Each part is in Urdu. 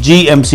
GMC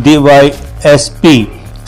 DYSP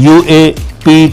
UAP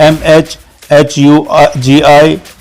MHHUGI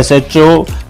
SHO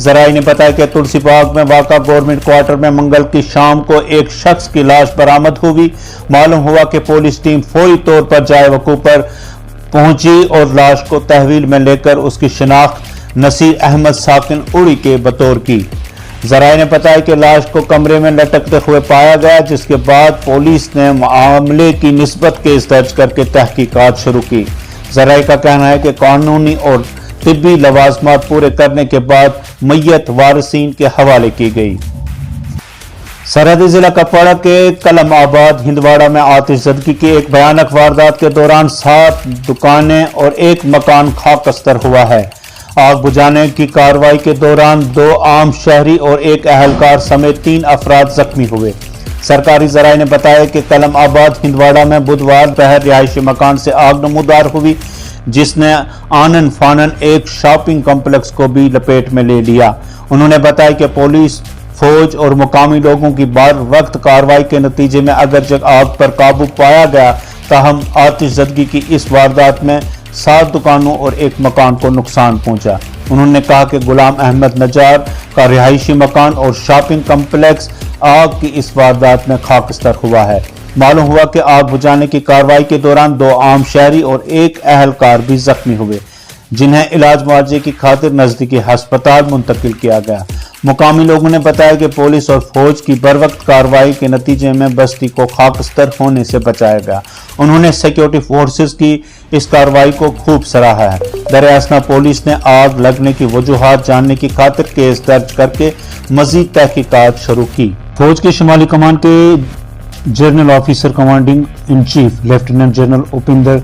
ذرائع نے بتایا کہ تلسی باغ میں واقع گورنمنٹ کوارٹر میں منگل کی شام کو ایک شخص کی لاش برآمد ہوئی۔ معلوم ہوا کہ پولیس ٹیم فوری طور پر جائے وقوع پر پہنچی اور لاش کو تحویل میں لے کر اس کی شناخت نصیر احمد ساکن اڑی کے بطور کی۔ ذرائع نے بتایا کہ لاش کو کمرے میں لٹکتے ہوئے پایا گیا، جس کے بعد پولیس نے معاملے کی نسبت کیس درج کر کے تحقیقات شروع کی۔ ذرائع کا کہنا ہے کہ قانونی اور طبی لوازمات پورے کرنے کے بعد میت وارثین کے حوالے کی گئی۔ سرحدی ضلع کپواڑہ کے کلم آباد ہندواڑہ میں آتش زدگی کی ایک بھیانک واردات کے دوران 7 دکانیں اور ایک مکان خاکستر ہوا ہے۔ آگ بجھانے کی کارروائی کے دوران 2 عام شہری اور ایک اہلکار سمیت 3 افراد زخمی ہوئے۔ سرکاری ذرائع نے بتایا کہ کلم آباد ہندواڑہ میں بدوار دوپہر رہائشی مکان سے آگ نمودار ہوئی، جس نے آنن فانن ایک شاپنگ کمپلیکس کو بھی لپیٹ میں لے لیا۔ انہوں نے بتایا کہ پولیس، فوج اور مقامی لوگوں کی بر وقت کارروائی کے نتیجے میں اگرچہ آگ پر قابو پایا گیا، تاہم آتش زدگی کی اس واردات میں 7 دکانوں اور ایک مکان کو نقصان پہنچا۔ انہوں نے کہا کہ غلام احمد نجار کا رہائشی مکان اور شاپنگ کمپلیکس آگ کی اس واردات میں خاکستر ہوا ہے۔ معلوم ہوا کہ آگ بجھانے کی کارروائی کے دوران 2 عام شہری اور ایک اہلکار بھی زخمی ہوئے، جنہیں علاج معالجے کی خاطر نزدیکی ہسپتال منتقل کیا گیا۔ مقامی لوگوں نے بتایا کہ پولیس اور فوج کی بروقت کارروائی کے نتیجے میں بستی کو خاکستر ہونے سے بچایا گیا۔ انہوں نے سیکیورٹی فورسز کی اس کارروائی کو خوب سراہا ہے۔ دریں اثنا پولیس نے آگ لگنے کی وجوہات جاننے کی خاطر کیس درج کر کے مزید تحقیقات شروع کی۔ فوج کے شمالی کمان کے general officer commanding in chief lieutenant general Upendra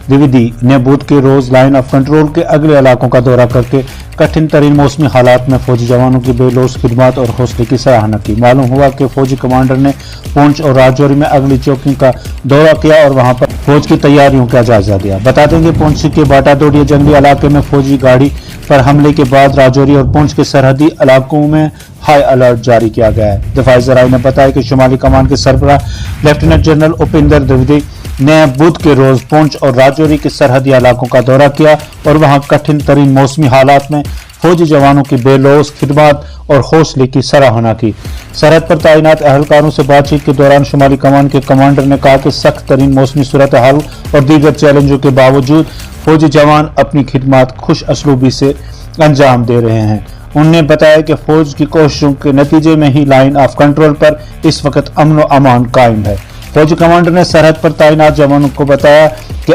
Dwivedi نے بدھ کے روز لائن آف کنٹرول کے اگلے علاقوں کا دورہ کر کے کٹھن ترین موسمی حالات میں فوجی جوانوں کی بے لوث خدمات اور حوصلے کی سراہنا کی۔ معلوم ہوا کہ فوجی کمانڈر نے پونچھ اور راجوری میں اگلی چوکی کا دورہ کیا اور وہاں پر فوج کی تیاریوں کا جائزہ لیا۔ بتا دیں کہ پونچھ کے باٹا ڈوڈیا جنگلی علاقے میں فوجی گاڑی پر حملے کے بعد راجوری اور پونچھ کے سرحدی علاقوں میں ہائی الرٹ جاری کیا گیا ہے۔ دفاعی ذرائع نے بتایا کہ شمالی کمان کے سربراہ لیفٹیننٹ جنرل اپندر دویدی نے بدھ کے روز پونچھ اور راجوری کے سرحدی علاقوں کا دورہ کیا اور وہاں کٹھن ترین موسمی حالات میں فوجی جوانوں کی بے لوث خدمات اور حوصلے کی سراہنا کی۔ سرحد پر تعینات اہلکاروں سے بات چیت کے دوران شمالی کمان کے کمانڈر نے کہا کہ سخت ترین موسمی صورتحال اور دیگر چیلنجوں کے باوجود فوجی جوان اپنی خدمات خوش اسلوبی سے انجام دے رہے ہیں۔ انہوں نے بتایا کہ فوج کی کوششوں کے نتیجے میں ہی لائن آف کنٹرول پر اس وقت امن و امان قائم ہے۔ فوجی کمانڈر نے سرحد پر تعینات جوانوں کو بتایا کہ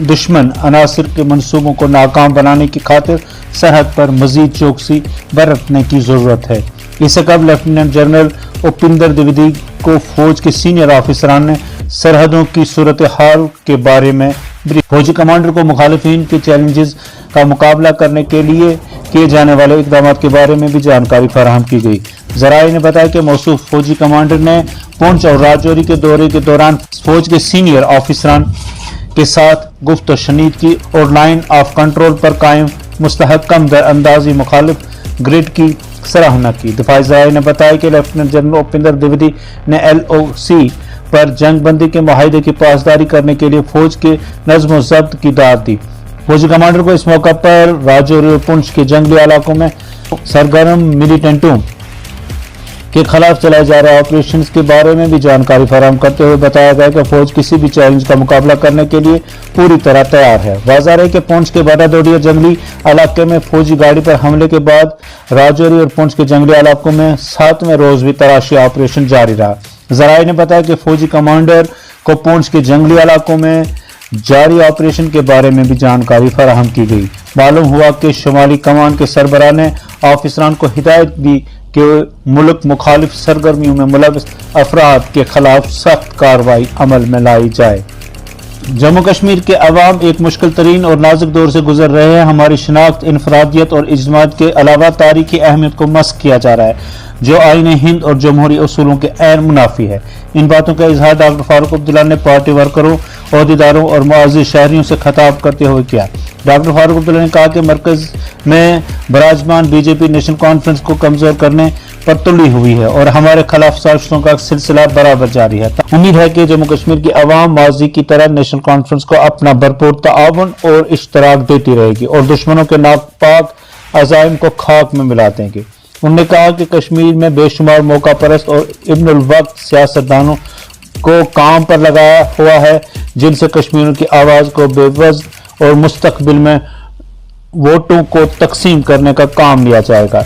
دشمن عناصر کے منصوبوں کو ناکام بنانے کی خاطر سرحد پر مزید چوکسی برتنے کی ضرورت ہے۔ اس سے قبل لیفٹیننٹ جنرل اپندر دویدی کو فوج کے سینئر آفیسران نے سرحدوں کی صورتحال کے بارے میں فوجی کمانڈر کو مخالفین کے چیلنجز کا مقابلہ کرنے کے لیے کیے جانے والے اقدامات کے بارے میں بھی جانکاری فراہم کی گئی۔ ذرائع نے بتایا کہ موصوف فوجی کمانڈر نے پونچھ اور راجوری کے دورے کے دوران فوج کے سینئر آفیسران کے ساتھ گفت و شنید کی اور لائن آف کنٹرول پر قائم مستحکم در اندازی مخالف گریڈ کی سراہنا کی۔ دفاعی ذرائع نے بتایا کہ لیفٹیننٹ جنرل اپندر دویدی نے LOC پر جنگ بندی کے معاہدے کی پاسداری کرنے کے لیے فوج کے نظم و ضبط کی داد دی۔ فوجی کمانڈر کو اس موقع پر راجوری اور پونچھ کے جنگلی علاقوں میں سرگرم ملیٹنٹوں کے خلاف چلائے جا رہے آپریشنز کے بارے میں بھی جانکاری فراہم کرتے ہوئے بتایا گیا کہ فوج کسی بھی چیلنج کا مقابلہ کرنے کے لیے پوری طرح تیار ہے۔ واضح ہے کہ پونچھ کے باٹا ڈوڈیا جنگلی علاقے میں فوجی گاڑی پر حملے کے بعد راجوری اور پونچھ کے جنگلی علاقوں میں 7ویں روز بھی تلاشی آپریشن جاری رہا۔ ذرائع نے بتایا کہ فوجی کمانڈر کو پونچھ کے جنگلی علاقوں میں جاری آپریشن کے بارے میں بھی جانکاری فراہم کی گئی۔ معلوم ہوا کہ شمالی کمان کے سربراہ نے آفیسران کو ہدایت دی کہ ملک مخالف سرگرمیوں میں ملوث افراد کے خلاف سخت کارروائی عمل میں لائی جائے۔ جموں کشمیر کے عوام ایک مشکل ترین اور نازک دور سے گزر رہے ہیں۔ ہماری شناخت، انفرادیت اور اجتماعیت کے علاوہ تاریخی اہمیت کو مسخ کیا جا رہا ہے، جو آئین ہند اور جمہوری اصولوں کے عین منافی ہے۔ ان باتوں کا اظہار ڈاکٹر فاروق عبداللہ نے پارٹی ورکروں، عہدیداروں اور معزز شہریوں سے خطاب کرتے ہوئے کیا۔ ڈاکٹر فاروق عبداللہ نے کہا کہ مرکز میں براجمان BJP نیشنل کانفرنس کو کمزور کرنے پر تلی ہوئی ہے اور ہمارے خلاف سازشوں کا سلسلہ برابر جاری ہے۔ امید ہے کہ جموں کشمیر کی عوام ماضی کی طرح نیشنل کانفرنس کو اپنا بھرپور تعاون اور اشتراک دیتی رہے گی اور دشمنوں کے ناپاک عزائم کو خاک میں ملاتے گے۔ انہوں نے کہا کہ کشمیر میں بے شمار موقع پرست اور ابن الوقت سیاستدانوں کو کام پر لگایا ہوا ہے جن سے کشمیریوں کی آواز کو بے وزن اور مستقبل میں ووٹوں کو تقسیم کرنے کا کام لیا جائے گا۔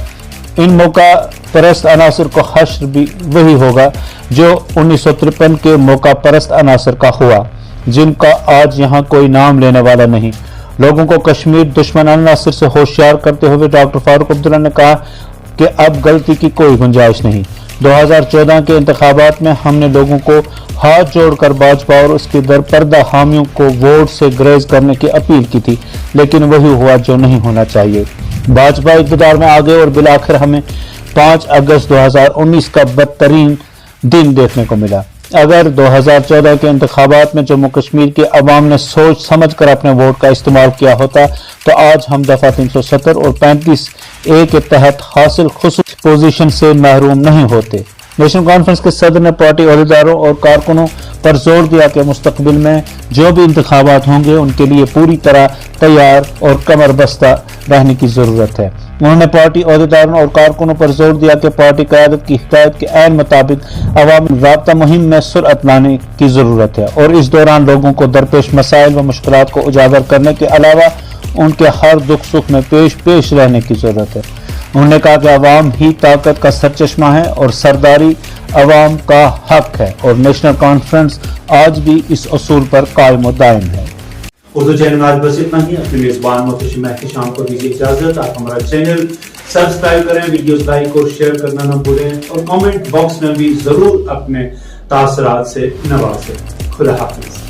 ان موقع پرست عناصر کو حشر بھی وہی ہوگا جو 1953 کے موقع پرست عناصر کا ہوا، جن کا آج یہاں کوئی نام لینے والا نہیں۔ لوگوں کو کشمیر دشمن عناصر سے ہوشیار کرتے ہوئے ڈاکٹر فاروق عبداللہ نے کہا کہ اب غلطی کی کوئی گنجائش نہیں۔ 2014 کے انتخابات میں ہم نے لوگوں کو ہاتھ جوڑ کر بھاجپا اور اس کے درپردہ حامیوں کو ووٹ سے گریز کرنے کی اپیل کی تھی، لیکن وہی ہوا جو نہیں ہونا چاہیے۔ بھاجپا اقتدار میں آ گئے اور بالآخر ہمیں 5 اگست 2019 کا بدترین دن دیکھنے کو ملا۔ اگر 2014 کے انتخابات میں جموں کشمیر کے عوام نے سوچ سمجھ کر اپنے ووٹ کا استعمال کیا ہوتا تو آج ہم دفعہ 370 اور 35A کے تحت حاصل خصوصی پوزیشن سے محروم نہیں ہوتے۔ نیشنل کانفرنس کے صدر نے پارٹی عہدیداروں اور کارکنوں پر زور دیا کہ مستقبل میں جو بھی انتخابات ہوں گے ان کے لیے پوری طرح تیار اور کمر بستہ رہنے کی ضرورت ہے۔ انہوں نے پارٹی عہدیداروں اور کارکنوں پر زور دیا کہ پارٹی قیادت کی ہدایت کے عین مطابق عوامی رابطہ مہم میں سرعت لانے کی ضرورت ہے اور اس دوران لوگوں کو درپیش مسائل و مشکلات کو اجاگر کرنے کے علاوہ ان کے ہر دکھ سکھ میں پیش رہنے کی ضرورت ہے۔ انہوں نے کہا کہ عوام ہی طاقت کا سرچشمہ ہے اور سرداری عوام کا حق ہے اور نیشنل کانفرنس آج بھی اس اصول پر قائم و دائم ہے۔ اردو چینل آج بس اتنا ہی۔ اپنے میزبان محتشم مہدی شام کو دیجیے اجازت۔ آپ ہمارا چینل سبسکرائب کریں، ویڈیوز لائک اور شیئر کرنا نہ بھولیں اور کامنٹ باکس میں بھی ضرور اپنے تاثرات سے نوازیں۔ خدا حافظ۔